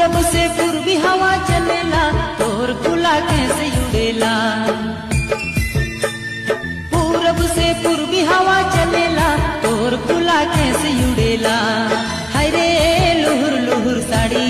पूरब से पूर्वी हवा चलेला तोर खुला कैसे उड़ेला। पूरब से पूर्वी हवा चलेला तोर खुला कैसे उड़ेला। हाय रे लुहुर लुहुर साड़ी